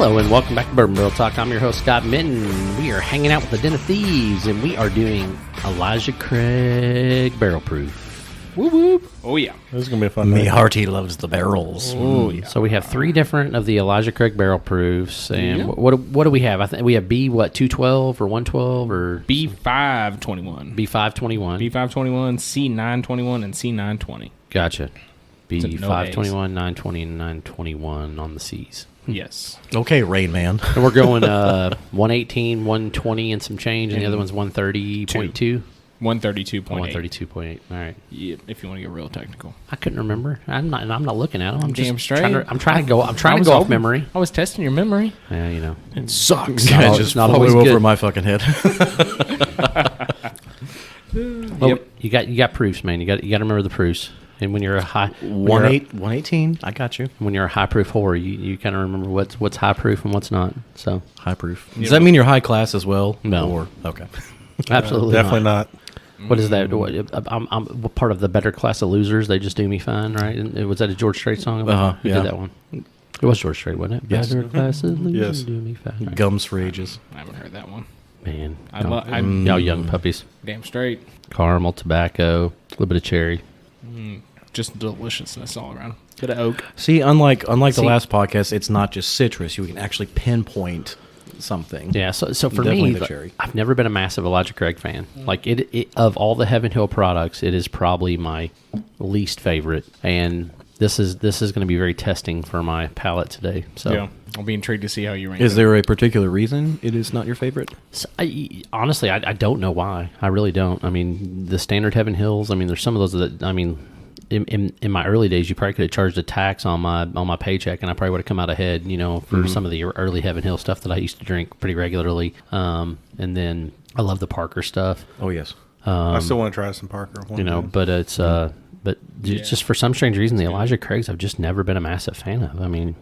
Hello and welcome back to Bourbon Barrel Talk. I'm your host, Scott Minton. We are hanging out with the Den of Thieves, and we are doing Elijah Craig Barrel Proof. Whoop whoop. Oh, yeah. This is going to be a fun Me night. hearty loves the barrels. Oh, yeah. So we have three different of the Elijah Craig Barrel Proofs, and what do we have? I think we have B, 212 or 112 or B521. B521. B521, C921, and C920. Gotcha. It's a no B521, 920, and 921 on the C's. Yes. Okay, Rain Man. And we're going 118, 120, and some change, and the other one's 130.2. 132.8. 132.8. All right. Yeah, if you want to get real technical. I couldn't remember. I'm not looking at them. I'm Damn just straight. trying to go off memory. I was testing your memory. Yeah, you know. It sucks. Not I always- just not flew always over good. my fucking head. Well, Yep. you got proofs, man. You got to remember the proofs. And when you're a high 118. I got you. when you're a high proof whore, you kind of remember what's high proof and what's not. So High proof. Does that mean you're high class as well? No. Or, okay. absolutely Definitely not. What is that? I'm part of the better class of losers. They just do me fine, right? And was that a George Strait song? Who Yeah. did that one? It was George Strait, wasn't it? Yes. Better class of losers Yes. do me fine. Right. Gums for ages. I haven't heard that one. Man, I y'all young puppies. Damn straight. Caramel, tobacco, a little bit of cherry. Just deliciousness all around. Bit of oak. See, unlike the See- last podcast, it's not just citrus. You can actually pinpoint something. Yeah, so for Definitely me, the cherry. I've never been a massive Elijah Craig fan. Like it of all the Heaven Hill products, it is probably my least favorite, and this is going to be very testing for my palate today. So, Yeah. I'll be intrigued to see how you rank Is it. there a particular reason it is not your favorite? honestly, I don't know why. I really don't. I mean, the standard Heaven Hills. I mean, there's some of those that in my early days, you probably could have charged a tax on my paycheck, and I probably would have come out ahead, for some of the early Heaven Hill stuff that I used to drink pretty regularly. And then I love the Parker stuff, Oh, yes. I still want to try some Parker. but it's just for some strange reason, the Elijah Craigs I've just never been a massive fan of. I mean,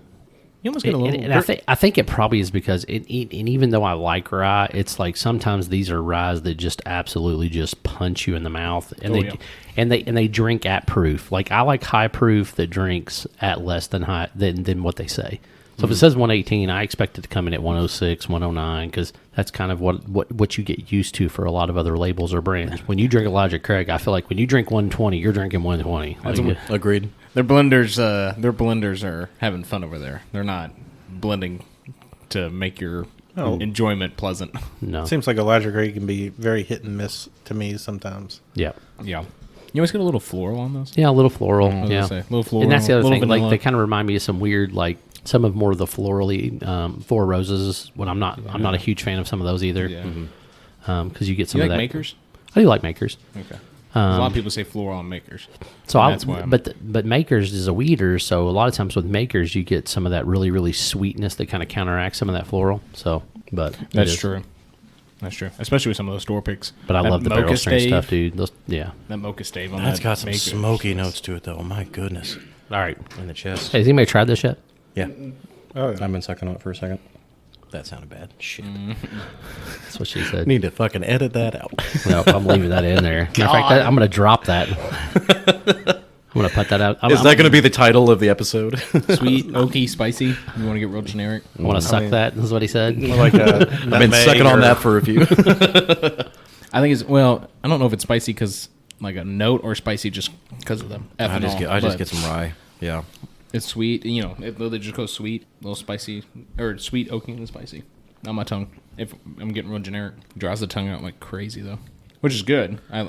You almost get a little... and I think it probably is because and even though I like rye, it's like sometimes these are ryes that just absolutely just punch you in the mouth, and they drink at proof. Like I like high proof that drinks at less than high than what they say. So if it says 118, I expect it to come in at 106, 109, because that's kind of what you get used to for a lot of other labels or brands. When you drink Elijah Craig, I feel like when you drink 120, you're drinking 120. Like, Agreed. Their blenders are having fun over there. They're not blending to make your enjoyment pleasant. no, It seems like Elijah Craig can be very hit and miss to me sometimes. yeah. Yeah. You always get a little floral on those. Yeah, a little floral. was Yeah, gonna say, little floral, and that's the other little thing. Like vanilla. they kind of remind me of some weird, like some of more of the florally Four Roses. When I'm not a huge fan of some of those either. Yeah. Because you get some You of like that. Makers? I do like Makers. Okay. A lot of people say floral on Makers. So And I, that's why I'm- but Makers is a weeder. So a lot of times with Makers, you get some of that really really sweetness that kind of counteracts some of that floral. So, but it That's is. true. That's true. Especially with some of those store picks. But I That love the mocha barrel strength stave- stuff, dude. Those, yeah. That mocha stave on That's that got some Makers. smoky notes to it, though. My goodness. All right. In the chest. Hey, has anybody tried this yet? Yeah. Oh, yeah. I've been sucking on it for a second. That sounded bad. Shit. That's what she said. Need to fucking edit that out. No, I'm leaving that in there. Matter of fact, I'm going to drop that. I'm going to put that out. Is that going to be the title of the episode? Sweet, oaky, spicy. You want to get real generic? I want to suck that. Is what he said. Or like I've been sucking on that for a few. I think it's, well, I don't know if it's spicy because like a note or spicy just because of them. I just get some rye. Yeah. It's sweet. It literally just goes sweet, a little spicy, or sweet, oaky, and spicy. On my tongue. If I'm getting real generic, dries the tongue out like crazy though, which is good. I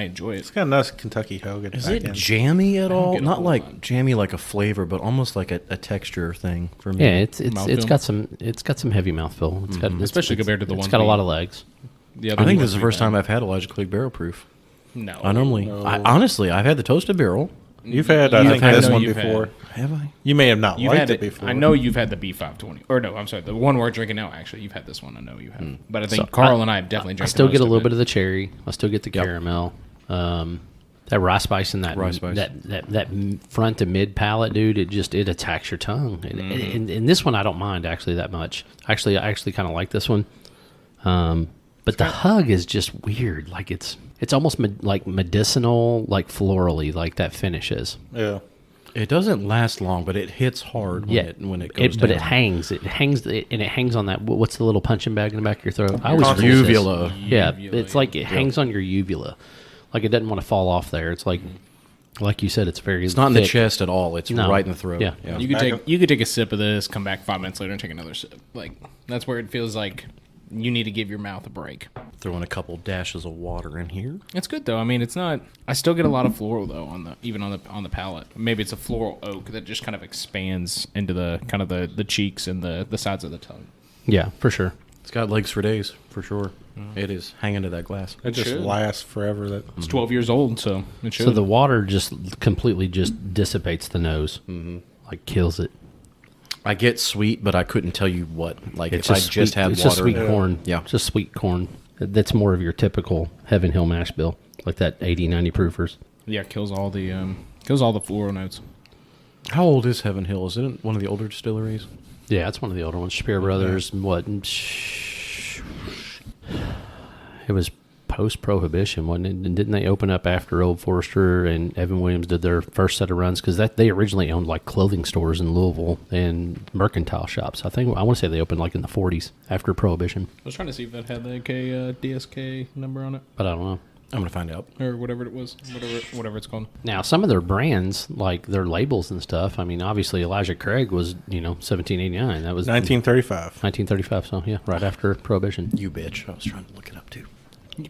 enjoy it. It's got a nice Kentucky Hogan. Is back it in. jammy at all? get a Not whole like lot. jammy like a flavor, but almost like a texture thing for me. Yeah, it's Mouthfeel. got some heavy mouthfeel. It's got Especially compared to the it's one got a we- lot of legs. The other I think ones this is the we've first had. time I've had Elijah Craig Barrel Proof. No. Honestly, I've had the toasted barrel. You've had, I You've think, had- this I know one you've before. Have I? You may have not You've liked had it before. I know you've had the B520. Or no, I'm sorry. The one we're drinking now, actually. You've had this one. I know you have. But I think So Carl and I have definitely I drank still get a little it. bit of the cherry. I still get the caramel. That rye spice and that Rye spice. that front to mid palate, dude. It attacks your tongue. And this one I don't mind actually that much. I actually kind of like this one. But the hug is just weird. Like it's almost like medicinal, like florally, like that finish is. Yeah. It doesn't last long, but it hits hard when it goes down. But it hangs. It hangs on that. What's the little punching bag in the back of your throat? I always forget this. Uvula. Yeah, it's like it hangs on your uvula. Like it doesn't want to fall off there. It's like you said, it's very. It's not in the chest at all. It's right in the throat. Yeah. You could take a sip of this, come back 5 minutes later, and take another sip. Like that's where it feels like you need to give your mouth a break. Throwing a couple dashes of water in here. It's good though. I mean, it's not. I still get a lot of floral though on the palate. Maybe it's a floral oak that just kind of expands into the kind of the cheeks and the sides of the tongue. Yeah, for sure. It's got legs for days, for sure. It is hanging to that glass. It just lasts forever. It's 12 years old, so it should. So the water just completely just dissipates the nose, like kills it. I get sweet, but I couldn't tell you what. Like It's if I just just sweet, had it's water. just sweet corn. Yeah. It's just sweet corn. That's more of your typical Heaven Hill mash bill, like that 80, 90 proofers. Yeah, kills all the floral notes. How old is Heaven Hill? Is it one of the older distilleries? Yeah, it's one of the older ones. Spear Brothers. What? It was post-prohibition, wasn't it? And didn't they open up after Old Forester and Evan Williams did their first set of runs? Because they originally owned like clothing stores in Louisville and mercantile shops. I want to say they opened like in the 40s after Prohibition. I was trying to see if that had the DSK number on it But I don't know. I'm gonna find out. or whatever it was, whatever it's called. Now, some of their brands, like their labels and stuff, I mean, obviously Elijah Craig was, 1789. That was 1935. 1935, so yeah, right after Prohibition. You bitch. I was trying to look it up too.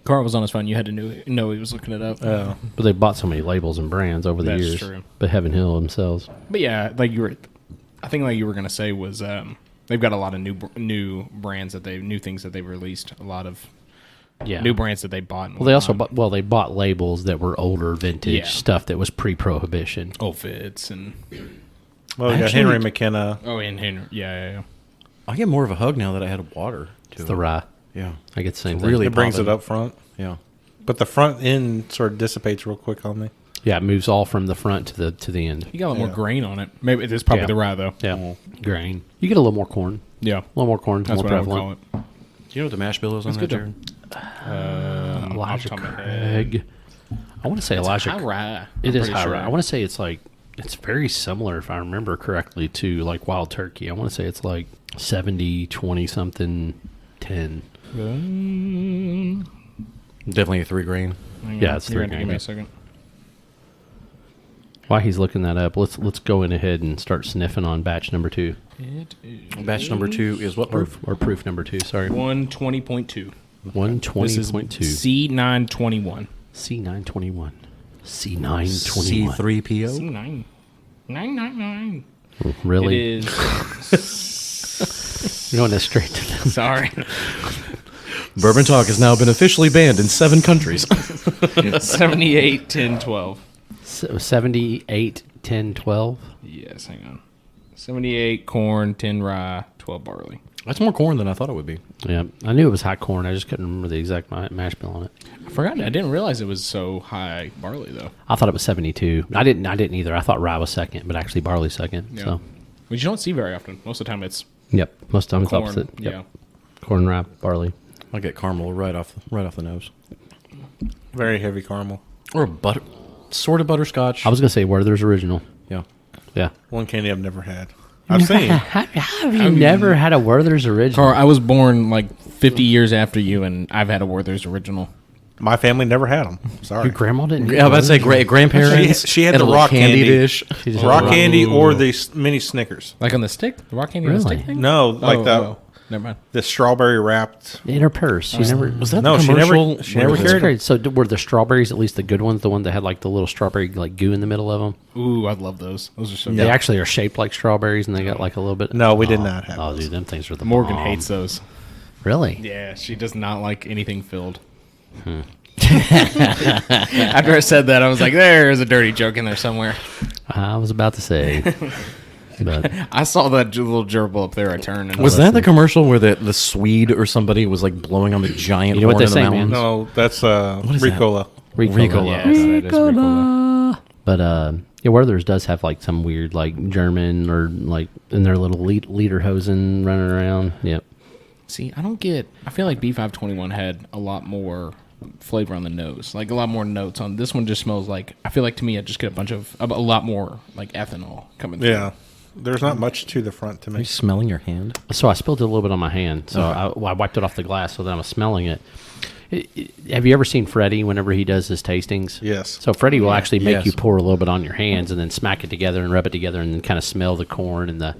Carl was on his phone. You had to know he was looking it up. But they bought so many labels and brands over the That's years. true. But Heaven Hill themselves. But yeah, I think like you were gonna say was they've got a lot of new brands new things that they've released. A lot of new brands that they bought. Well, they also bought labels that were older vintage Yeah. stuff that was pre-Prohibition. Fits and Well, we got Actually- Henry McKenna. and Henry. Yeah. I get more of a hug now that I had water. It's the rye. Yeah. I get the same It's thing. really It brings it popping. up front. Yeah. But the front end sort of dissipates real quick on me. Yeah, it moves all from the front to the end. You got a lot more Yeah. grain on it. Maybe it's probably Yeah. the rye though. Yeah, grain. You get a little more corn. Yeah, A little more corn. that's more what I would prevalent. call it. Do you know what the mash bill is on that, good, though. Jared? Elijah off the top of my head. Craig. I want to say Elijah. High rye. It I'm is pretty high sure. rye. I want to say it's very similar, if I remember correctly, to like Wild Turkey. I want to say it's like 70, 20 something, 10. Definitely a 3 grain. Yeah, it's You're 3 gonna give me grain. a second. While he's looking that up, let's go in ahead and start sniffing on batch number 2 It is Batch number 2 is what proof? or proof number 2. Sorry, 120.2. 120.2 C921. C921 C921. C3PO? C9. 999. Really? It is. You're going straight to them. Sorry. Bourbon Talk has now been officially banned in 7 countries. 78, 10, 12. 78, 10, 12. Yes, hang on. 78 corn, 10 rye, 12 barley. That's more corn than I thought it would be. Yeah, I knew it was high corn. I just couldn't remember the exact mash bill on it. I forgot. I didn't realize it was so high barley though. I thought it was 72. I didn't either. I thought rye was second, but actually barley's second. Yeah. So, Which you don't see very often. Most of the time it's yep. Most of the time corn. it's opposite. Yep. Yeah. Corn, rye, barley. I get caramel right off the nose. Very heavy caramel. Or butter, sort of butterscotch. I was gonna say Werther's original. Yeah. Yeah. One candy I've never had. I've seen. How have you never had a Werther's original? Carl, I was born like 50 years after you, and I've had a Werther's original. My family never had them. Sorry. Your grandma didn't. Yeah, I was about to say grandparents. She had and the a little rock candy. dish. She just had Rock a candy or the mini Snickers. Like on the stick? The rock candy on the Really? stick thing? No, like Never mind. the strawberry wrapped. in her purse. She never. Was that No, the she never- commercial? she never Where That's carried great. So were the strawberries at least the good ones? The one that had like the little strawberry like goo in the middle of them. Ooh, I love those. Those are so They good. actually are shaped like strawberries, and they got like a little bit. No, we did not have Oh, those. dude, them things are the Morgan bomb. hates those. Really? Yeah, she does not like anything filled. After I said that, I was like, there's a dirty joke in there somewhere. I was about to say, but I saw that little gerbil up there. I turned. And Was that the commercial where the Swede or somebody was like blowing on the giant You know what horn they in the say, man? mountains? No, that's is that? Ricola. Ricola. Yes, that is Ricola. But yeah, Werther's does have like some weird like German or like in their little lederhosen running around. Yep. See, I don't get. I feel like B521 had a lot more flavor on the nose, like a lot more notes on this one. Just smells like, I feel like to me I just get a lot more like ethanol coming through. Yeah. There's not much to the front to Are you me. smelling your hand? So I spilled it a little bit on my hand. So I wiped it off the glass, so then I was smelling it. Have you ever seen Freddie whenever he does his tastings? Yes. So Freddie will actually make Yes. you pour a little bit on your hands and then smack it together and rub it together and then kind of smell the corn and the.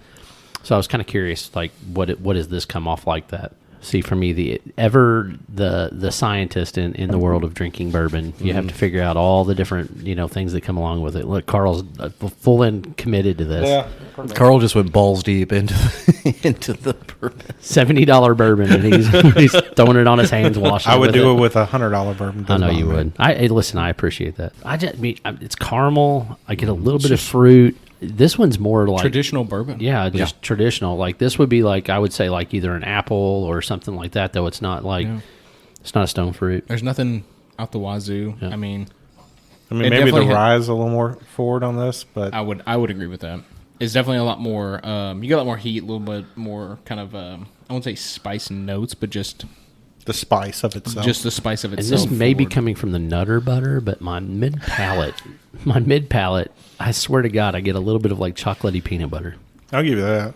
So I was kind of curious, like, what does this come off like that? See, for me, the scientist in the world of drinking bourbon, you have to figure out all the different things that come along with it. Look, Carl's full in committed to this. Yeah. Carl just went balls deep into the bourbon. $70 bourbon, and he's throwing it on his hands, washing. I would do it it with $100 bourbon. I know you would. Hey, listen, I appreciate that. It's caramel. I get a little bit of fruit. This one's more like Traditional bourbon. Yeah, just traditional. Like this would be like, I would say, like either an apple or something like that. Though it's not like it's not a stone fruit. There's nothing out the wazoo. Yeah. I mean, maybe the definitely rye is a little more forward on this, but I would agree with that. It's definitely a lot more. You get a lot more heat, a little bit more kind of. I won't say spice notes, but just the spice of itself. just the spice of And itself. this may be forward. coming from the Nutter Butter, but my mid palate, I swear to God, I get a little bit of like chocolatey peanut butter. I'll give you that.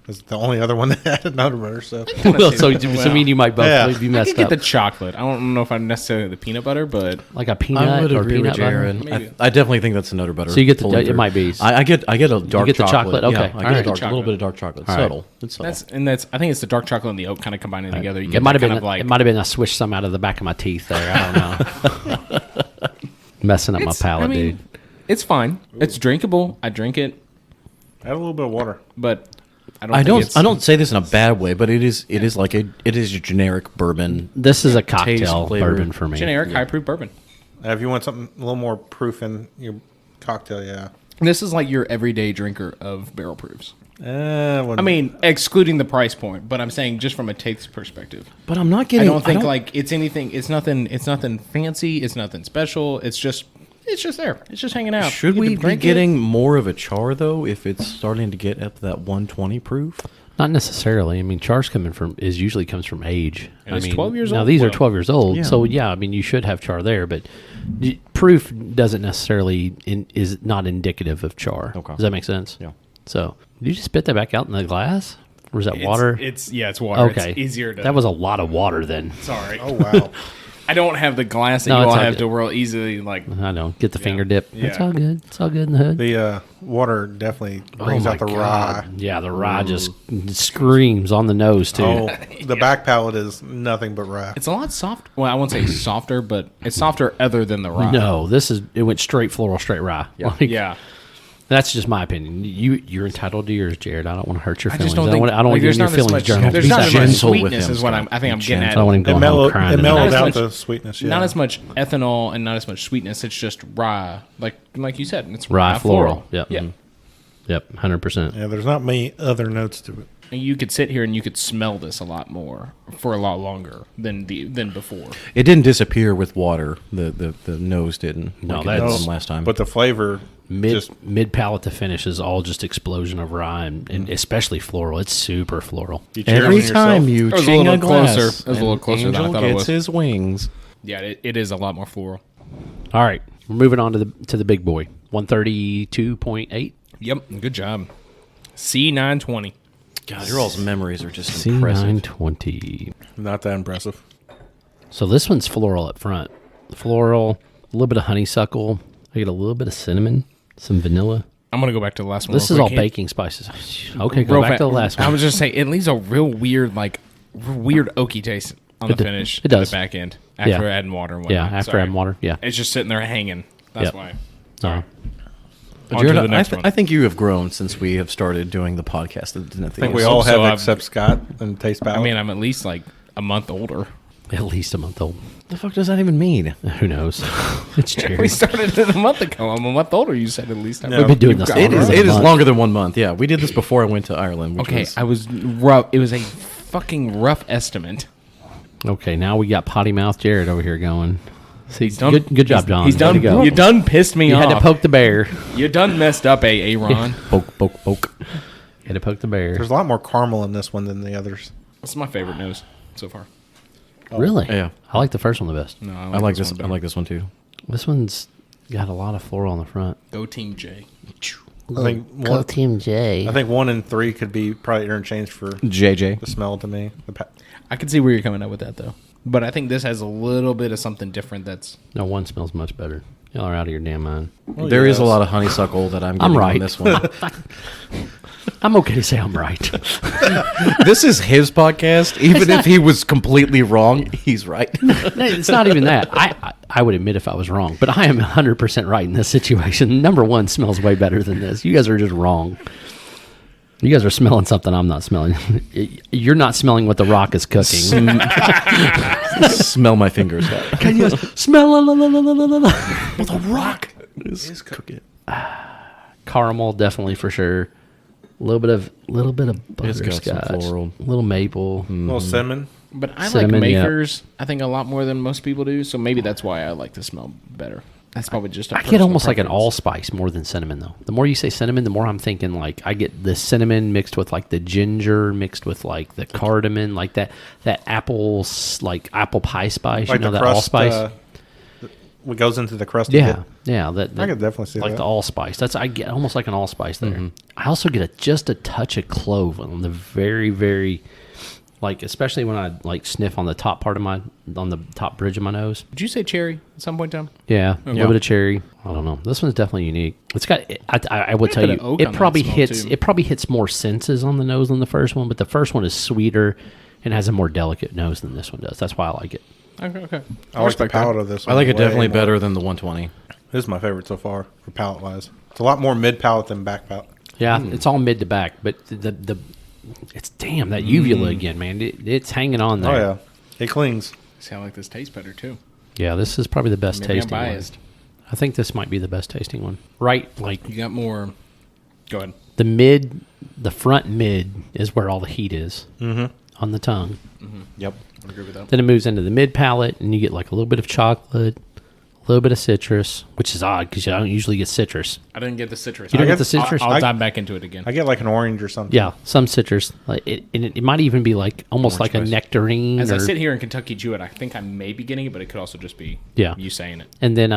It's the only other one that had another butter. So Well, so me and you might both Yeah. be I messed could get up. the chocolate. I don't know if I necessarily the peanut butter, but Like a I peanut would or agree with peanut butter. Jared. Maybe. I definitely think that's another butter. So you get the- flavor. it might be. I get a dark get the chocolate? Okay. Yeah, I All get right. a dark, a little Chocolate. bit of dark chocolate. All right. Subtle. It's subtle. I think it's the dark chocolate and the oak kind of combining together. You It get might that have kind been. of like It might have been. I swished some out of the back of my teeth there. I don't know. Messing up my palate, dude. It's fine. It's drinkable. I drink it, add a little bit of water. but I I don't say this in a bad way, but it is a generic bourbon. This is a Taste, cocktail flavor. bourbon for me. generic high proof bourbon. If you want something a little more proof in your cocktail, yeah. This is like your everyday drinker of barrel proofs. I I mean, excluding the price point, but I'm saying just from a taste perspective. But I'm not I getting. don't think like it's anything. It's nothing. It's nothing fancy. It's nothing special. It's just there. It's just hanging out. Should You we can be drink it. getting more of a char though if it's starting to get up to that 120 proof? Not necessarily. I mean, char's usually comes from age. And I it's mean, 12 years now old? these are Well, 12 years old, yeah. so yeah. I mean, you should have char there, but proof doesn't necessarily is not indicative of char. Okay. Does that make sense? Yeah. So, did you just spit that back out in the glass, or is that water? It's water. Okay. It's easier to. That was a lot of water then. sorry. Oh wow. I don't have the glass that No, you it's all all have good. to real easily like. I know. Get the finger dip. It's Yeah. all good. It's all good in the hood. The water definitely brings Oh out the my rye. God. Yeah, the rye just screams on the nose too. Oh, the back palate is nothing but rye. It's a lot soft. Well, I won't say softer, but it's softer other than the rye. No, it went straight floral, straight rye. Yeah. Like, Yeah. That's just my opinion. You're entitled to yours, Jared. I don't want to hurt your I feelings. just don't think. I don't want to there's get in your not as feelings much. journal. There's Be not as much gentle with sweetness him, is what Scott. I think I'm Be getting I at. don't want him It, going home mellowed, crying. it tonight. mellowed Not as out much- the sweetness. Yeah. Not as much ethanol and not as much sweetness. It's just rye, like you said. It's Rye floral. Yep. Yeah. Yep. 100%. Yeah, there's not many other notes to it. And you could sit here and you could smell this a lot more for a lot longer than before. It didn't disappear with water. The nose didn't. No, like it did that's- last time. But the flavor just Mid palate to finish is all just explosion of rye and especially floral. It's super floral. you cheers every on time yourself. you It was a ching a little glass, closer. It was a little an closer than I angel thought it gets was. his wings. Yeah, it is a lot more floral. All right, we're moving on to the big boy. 132.8. Yep, good job. C920. God, your all's memories are just impressive. C920. Not that impressive. So this one's floral up front. Floral, a little bit of honeysuckle. I get a little bit of cinnamon, some vanilla. I'm gonna go back to the last one. This real is all quick. baking spices. Okay, go Real back fa- to the last I one. was just saying it leaves a real weird oaky taste on the It d- finish. it does. The back end after Yeah. adding water. And Yeah, whatnot. after Sorry. adding water. Yeah. It's just sitting there hanging. That's Yep. why. Sorry. On Jared, to the next one. I think you have grown since we have started doing the podcast. I think we all So have I've- except Scott and taste palate. I mean, I'm at least like a month older. At least a month old. What the fuck does that even mean? Who knows? It's We Jerry. started it a month ago. I'm a month older. You said at least. Yeah. We've been doing this. It longer is. than a It is month. longer than 1 month. Yeah, we did this before I went to Ireland. Which Okay, was, I was rough. It was a fucking rough estimate. Okay, now we got potty mouth Jared over here going. See, Done- good job, John. He's Way done. to go. You done pissed me You off. had to poke the bear. You done messed up, Ron. poke, poke, poke. Had to poke the bear. there's a lot more caramel in this one than the others. That's my favorite nose so far. Really? Yeah. I like the first one the best. No, I like this. one I better. like this one too. This one's got a lot of floral on the front. Go Team J. I think Go Team J. I think 1 and 3 could be probably interchanged for JJ. the smell to me. I can see where you're coming up with that though, but I think this has a little bit of something different. That's No, one smells much better. Y'all are out of your damn mind. Well, There is a yes. lot of honeysuckle that I'm getting right. on this one. I'm okay to say I'm right. This is his podcast. Even if he was completely wrong, he's right. It's not even that. I would admit if I was wrong, but I am 100% right in this situation. Number one smells way better than this. You guys are just wrong. You guys are smelling something I'm not smelling. You're not smelling what the Rock is cooking. Smell my fingers. Can you smell Well, the Rock is cooking. caramel? Definitely for sure. A little bit of It's got some butterscotch, floral. a little maple. A little cinnamon. But I Cinnamon, like yeah. Makers. I think a lot more than most people do. So maybe that's why I like the smell better. That's probably just. I get almost like an allspice more than cinnamon, though. The more you say cinnamon, the more I'm thinking like I get the cinnamon mixed with like the ginger, mixed with like the cardamom, like that apple like apple pie spice. Like you know the that crust, allspice. what goes into the crust. Yeah, yeah. That I could definitely see like that. the allspice. I get almost like an allspice there. I also get just a touch of clove on the very, very, like especially when I like sniff on the top part of on the top bridge of my nose. Did you say cherry at some point in time? Yeah, a little bit of cherry. I don't know. This one's definitely unique. It's got. I would tell bit of you, oak it on that probably smell, hits. too. It probably hits more senses on the nose than the first one, but the first one is sweeter and has a more delicate nose than this one does. That's why I like it. Okay. I like the palate of this I one. like it way definitely more. better than the 120. This is my favorite so far for palate wise. It's a lot more mid palate than back palate. Yeah, it's all mid to back, but the it's damn that uvula again, man. It's hanging on there. Oh yeah, it clings. See, I like this tastes better too. Yeah, this is probably the best Maybe I'm tasting one. biased. I think this might be the best tasting one. Right, like You got more. Go ahead. the front mid is where all the heat is on the tongue. Yep. I agree with that. Then it moves into the mid palate, and you get like a little bit of chocolate, a little bit of citrus, which is odd because you don't usually get citrus. I didn't get the citrus. You don't I get the guess citrus? I'll I- dive back into it again. I get like an orange or something. Yeah, some citrus. Like it might even be like almost like Orange a spice. nectarine. As I or- sit here in Kentucky Chew It, I think I may be getting it, but it could also just be you saying it. and then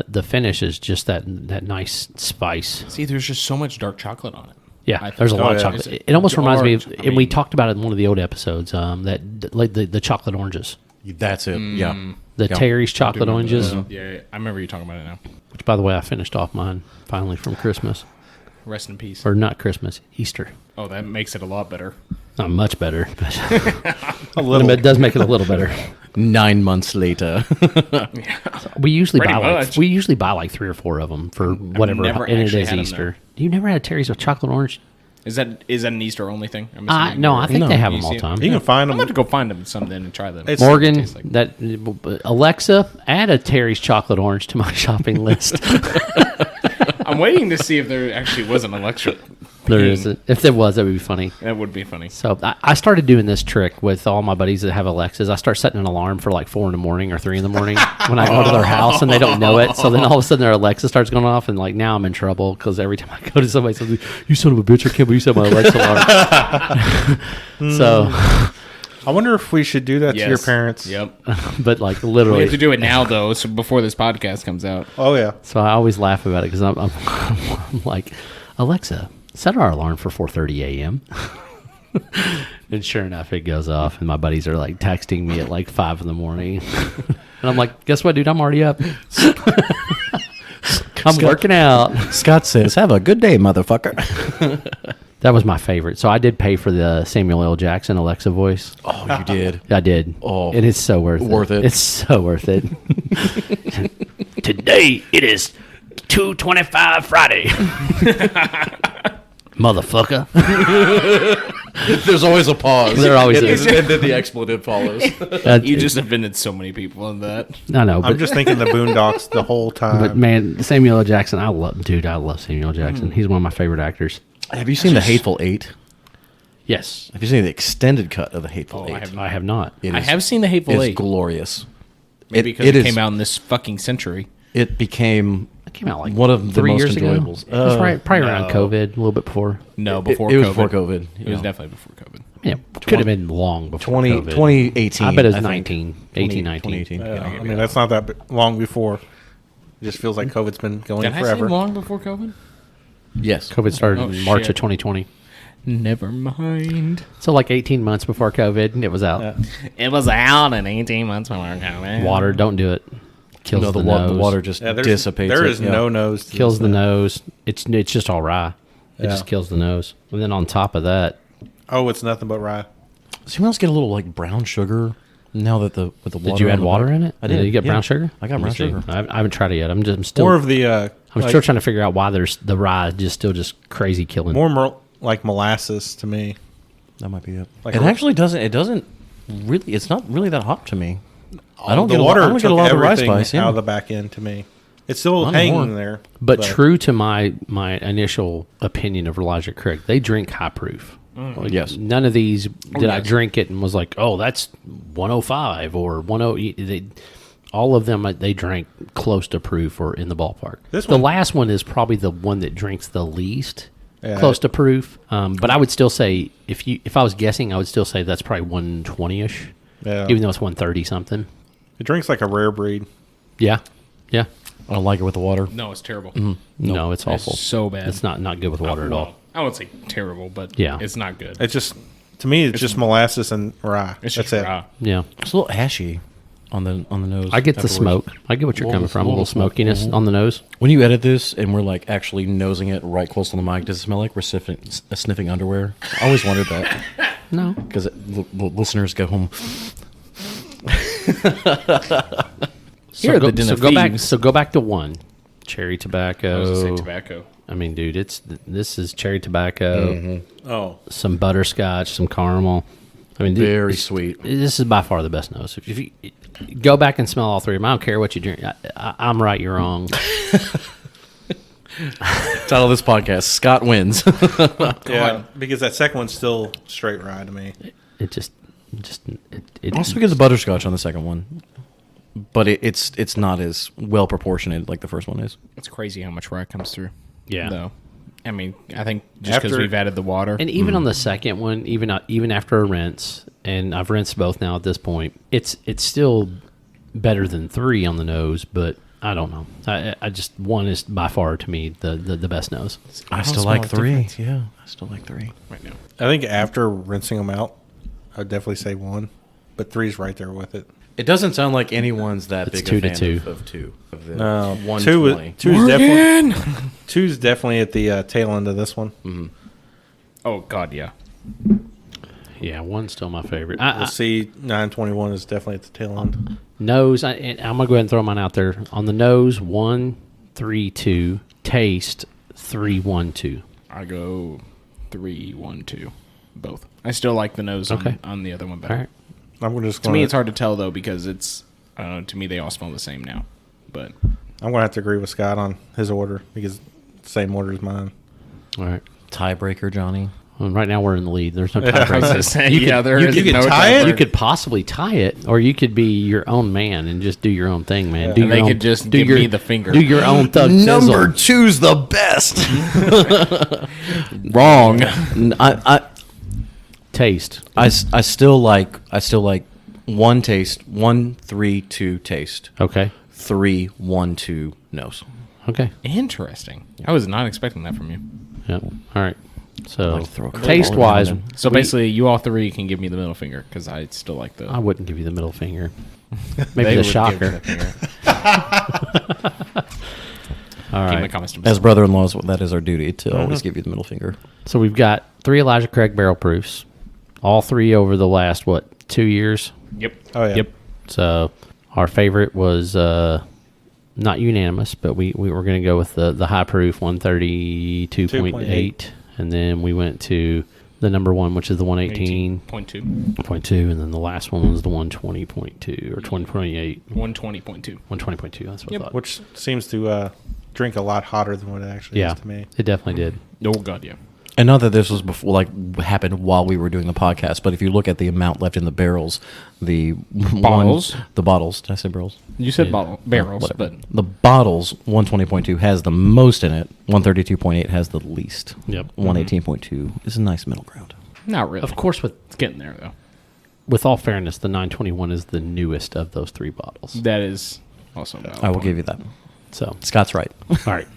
the finish is just that nice spice. See, there's just so much dark chocolate on it. Yeah, I think- there's a lot of yeah. chocolate. It's It almost reminds me of, dark. I and we mean- talked about it in one of the old episodes. That like the chocolate oranges, That's it. Yeah. the Yeah. Terry's chocolate remember oranges. that. Yeah, I remember you talking about it now. Which, by the way, I finished off mine finally from Christmas, Rest in peace. or not Christmas, Easter. Oh, that makes it a lot better. Not much better, but a little. it does make it a little better. 9 months later. We usually Pretty buy much. like 3 or 4 of them for whatever, never and it actually is had 'em, Easter. You never had Terry's with chocolate orange? Is that an Easter only thing? I'm No, I think No. they have You them all see the 'em? time. You can find I'm them. about to go find them someday and try them. It's- Morgan, Tastes like- that Alexa, add a Terry's chocolate orange to my shopping list. I'm waiting to see if there actually was an Alexa. There ping. is. If there was, that would be funny. That would be funny. So I started doing this trick with all my buddies that have Alexas. I start setting an alarm for like 4 in the morning or 3 in the morning when I go to their house and they don't know it. So then all of a sudden their Alexa starts going off, and like now I'm in trouble because every time I go to somebody says, "You son of a bitch! I can't believe you set my Alexa alarm." So, I wonder if we should do that to your Yes. parents. Yep. but like We literally, have to do it now though, so before this podcast comes out. Oh yeah. so I always laugh about it because I'm like, Alexa, set our alarm for 4:30 a.m. And sure enough, it goes off, and my buddies are like texting me at like 5 in the morning, and I'm like, "Guess what, dude? I'm already up. I'm working out." Scott says, "Have a good day, motherfucker." That was my favorite. So I did pay for the Samuel L. Jackson Alexa voice. Oh, you did. I did. Oh, it is so worth it. worth it. It's so worth it. Today it is 2:25 Friday. Motherfucker. There's always a pause. There always and, is. And then the expletive follows. You just offended so many people in that. I know, I'm but, just thinking the Boondocks the whole time. but man, Samuel L. Jackson, I love Samuel L. Jackson. He's one of my favorite actors. Have you seen The Hateful Eight? Yes. Have you seen the extended cut of The Hateful Oh, I Eight? have I have not. It I is- have seen The Hateful It's Eight. glorious. Maybe because it came out in this fucking century. It became It came out like one of the 3 most years ago. enjoyables. It was probably around no. COVID, a little bit before. No, before it COVID. was before COVID. It was definitely before COVID. Yeah, could have been long before 2018. I bet it was think. 19, 18, 19. 2018. Yeah, Yeah. I mean, that's not that long before. It just feels like COVID's been going Did I say forever. long before COVID? Yes. COVID started Oh, in March shit. of 2020. Never mind. So like 18 months before COVID, and it was out. Yeah. It was out in 18 months before COVID. Water, don't do it. Kills No, the the nose. water just Yeah, dissipates. there it, is yeah. no nose. To kills this the thing. nose. It's just all rye. It Yeah. just kills the nose. And then on top of that, Oh, it's nothing but rye. Does anyone else get a little like brown sugar now that with the water? did you on add the water back? in it? I did. You get yeah. brown sugar? I got Let me brown see. sugar. I haven't tried it yet. I'm still More of the. I'm like, still trying to figure out why there's the rye just still just crazy killing. like molasses to me. That might be it. Like it a- actually doesn't. It doesn't really. It's not really that hot to me. I don't the get water I don't get a took lot of the rye everything spice. Yeah. out of the back end to me. It's still Not hanging anymore. there. But true to my initial opinion of Elijah Craig, they drink high proof. Like, Yes. None of these did I yes. drink it and was like, oh, that's 105 or 10. All of them they drank close to proof or in the ballpark. This the one- last one is probably the one that drinks the least Yeah. close to proof. But I would still say if I was guessing, I would still say that's probably 120ish. Yeah. Even though it's 130 something. It drinks like a rare breed. Yeah. Yeah. I don't like it with the water. No, it's terrible. No, it's awful. It's so bad. It's not good with water at all. Well, I wouldn't say terrible, but Yeah. it's not good. It's just to me, it's just molasses and rye. It's That's just it. raw. Yeah. It's a little ashy on the nose. I get the afterwards. smoke. I get what you're coming from. A little smokiness on the nose. When you edit this and we're like actually nosing it right close to the mic, does it smell like we're sniffing underwear? I always wondered that No. because the listeners go home. So, Here at go, the Den so of go back. Thieves. So go back to one. Cherry I tobacco. was going to say tobacco. I mean, dude, this is cherry tobacco. Oh, Some butterscotch, some caramel. I mean, dude, Very it's- sweet. This is by far the best nose. If you go back and smell all three of them, I don't care what you drink. I'm right, you're wrong. Title of this podcast: Scott wins. yeah. Because that second one's still straight rye to me. It just it Also get the butterscotch on the second one, but it's not as well proportionate like the first one is. It's crazy how much rye comes through. Yeah. Though. I mean, I think just because After- we've added the water. And even on the second one, even after a rinse, and I've rinsed both now at this point, it's still better than 3 on the nose, but I don't know. I just one is by far to me the best nose. I don't still smell like a 3. difference. Yeah, I still like 3. right now. I think after rinsing them out, I'd definitely say 1, but 3's right there with it. It doesn't sound like anyone's that It's big 2 a to fan 2. of 2. Of the No, 120. two's definitely two's definitely at the tail end of this one. Oh, God, yeah. Yeah, one's still my favorite. The C921 is definitely at the tail end. Nose, and I'm gonna go ahead and throw mine out there. On the nose, 1, 3, 2. Taste, 3, 1, 2. I go 3, 1, 2. Both. I still like the nose Okay. on the other one All better. right. I'm just To going me, it's hard to tell, though, because it's, I don't know, to me, they all smell the same now. But I'm gonna have to agree with Scott on his order because same order as mine. All right. Tiebreaker, Johnny. Well, right now we're in the lead. There's no I was tiebreaker. gonna say, You yeah, could- there you is could no tie it? tiebreaker. You could possibly tie it, or you could be your own man and just do your own thing, man. Do And your they own, could just do give your, me the finger. Do your own thug Number fizzle. two's the best. Wrong. Taste. I still like 1 taste, 1, 3, 2 taste, Okay. 3, 1, 2 nose. Okay. Interesting. I was not expecting that from you. Yep. All right. So like to throw a curveball taste wise, every now So basically, you all three can give me the middle finger because I still like the. I wouldn't give you the middle finger. They Maybe the would give me shocker. the finger. All Keep my right. comments to As myself. brother-in-laws, that is our duty to always give you the middle finger. So we've got 3 Elijah Craig barrel proofs, all 3 over the last 2 years. Yep. Oh yeah. Yep. So our favorite was not unanimous, but we were going to go with the high proof 132.8, 2.8. and then we went to the number 1, which is the 118.2, 18.2. and then the last one was the 120.2 or 2028, 120.2. 120.2. That's what I thought. Which seems to drink a lot hotter than what it actually Yeah, is to me. it definitely did. Oh, God, yeah. And not that this was before, happened while we were doing the podcast, but if you look at the amount left in the barrels, the Bottles? the bottles. Did I say barrels? You said Yeah. barrels, Whatever. but The bottles, 120.2 has the most in it. 132.8 has the least. Yep. 118.2 is a nice middle ground. Not really. Of course, It's getting there, though. with all fairness, the 921 is the newest of those 3 bottles. That is also I will give you that. So, Scott's right. all right.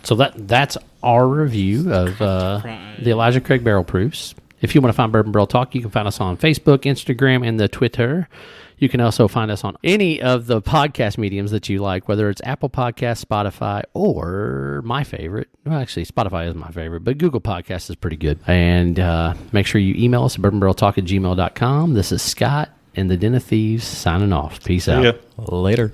So that's our review of the Elijah Craig Barrel Proofs. If you want to find Bourbon Barrel Talk, you can find us on Facebook, Instagram, and the Twitter. You can also find us on any of the podcast mediums that you like, whether it's Apple Podcasts, Spotify, or my favorite. Well, actually, Spotify is my favorite, but Google Podcasts is pretty good. And make sure you email us at bourbonbarreltalk@gmail.com. This is Scott and the Den of Thieves signing off. Peace out. Yeah. Later.